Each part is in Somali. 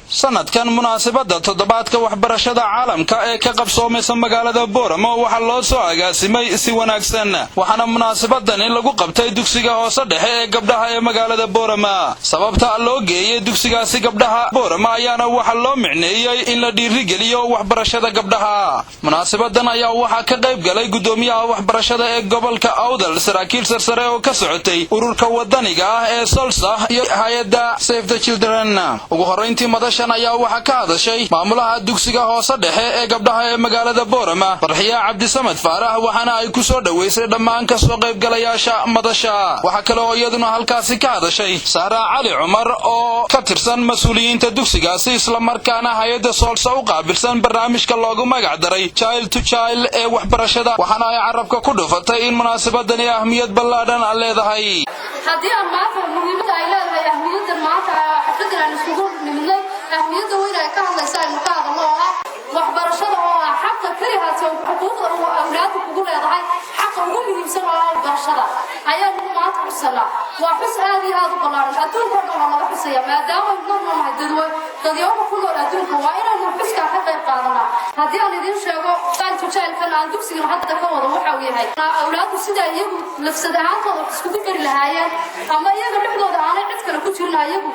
sanadkan munaasabada toddobaadka waxbarashada caalamka ee ka qabsoomaysa magaalada Booramo waxa loo soo agaasimay si wanaagsan waxaana munaasabadan lagu qabtay dugsiga hoose dhexe ee gabdhaha ee magaalada Booramo sababta loo geeyay dugsigaasi gabdhaha Booramo ayaana waxa loo micneeyay in la dhiirigeliyo waxbarashada gabdhaha munaasabadan ayaa waxa ka qayb galay gudoomiyaha waxbarashada ee gobolka Awdal saraakiil sarsare oo ka socotay ururka wadaniga ah ee Solsa iyo hay'adda Save the Children ugu horeyntii ayaa waxa ka hadashay maamulaha dugsiga hoose dhexe ee gabdhaha ee magaalada Booramo Farxiya Cabdisamad Faarax waxaana ay ku soo dhaweysay dhammaan ka soo qayb galayaasha madasha waxa kale oo iyaduna halkaasi ka hadashay Sara Cali Umar oo ka tirsan mas'uuliyiinta dugsigaasi isla markaana hay'adda Solsa u qaabilsan barnaamijka loogu magac daray Child to Child ee waxbarashada waxaana ay carabka ku dhufatay in munaasabadani ahmiyad ballaaran leedahay hadii aan maanta muhiimada ay leedahay ahmiyada maanta xafladda aan isugu nimidnay ahmiyada weyn ay ka hadlaysaa muqaadam oo ah waxbarashada oo ah xaqqa kaliya xuquuqda oo awlaadku kugu leedahay xaqqa ugu muhiimsan oo waxbarashada ayaa maanta u sala waa xus aad iyo aad u ballaaran adduunka oo dhan laga xusaya maadaama normal dadyooma ku nool adduunka waa inaan xuska ka qayb qaadanaa hadii aan idin sheego jailkan aan dugsiga hadda ka wado waxa uu yahay awlaadku sida iyagu lafsad ahaantooda isku fikri lahaayeen ama iyaga dhexdooda aanay cid kale ku jirin iyagu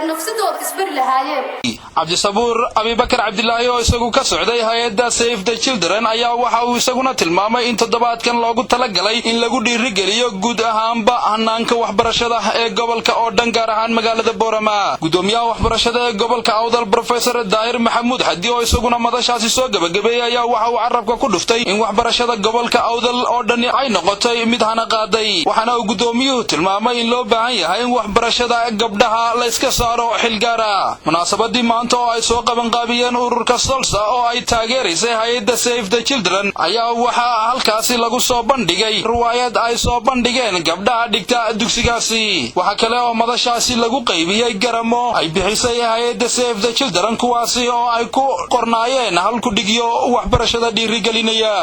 nafsadooda isbari lahaayeen Cabdisabuur Abibakar Cabdilaahi oo isagu ka socday hay'adda Save the Children ayaa waxa uu isaguna tilmaamay in toddobaadkan loogu talagalay in lagu dhiirigeliyo guud ahaanba hanaanka waxbarashada ee gobolka oo dhan gaar ahaan magaalada Booramo gudoomiyaha waxbarashada ee gobolka Awdal Professor Daahir Maxamuud Xadi oo isaguna madashaasi soo gabagabeeyay ayaa waxa uu carabka ku dhuftay in waxbarashada gobolka Awdal oo dhan ay noqotay mid hana qaaday waxaana uu gudoomiyuhu tilmaamay in loo baahan yahay in waxbarashada gabdhaha la iska saaro xil gaar ah munaasabadii maanta oo ay soo qaban qaabiyeen ururka Solsa oo ay taageerisay hay'adda Save the Children ayaa waxa halkaasi lagu soo bandhigay riwaayad ay soo bandhigeen gabdhaha dhigta dugsigaasi waxa kale oo madashaasi lagu qaybiyay garamo ay bixisay hay'adda Save the Children kuwaasi oo ay ku qornaayeen halku dhigyo waxbarashada dhiirigelinaya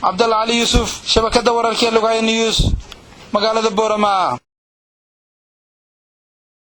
Cabdul Ali Yusuf shabakada wararka Lugaya News magaalada Booramo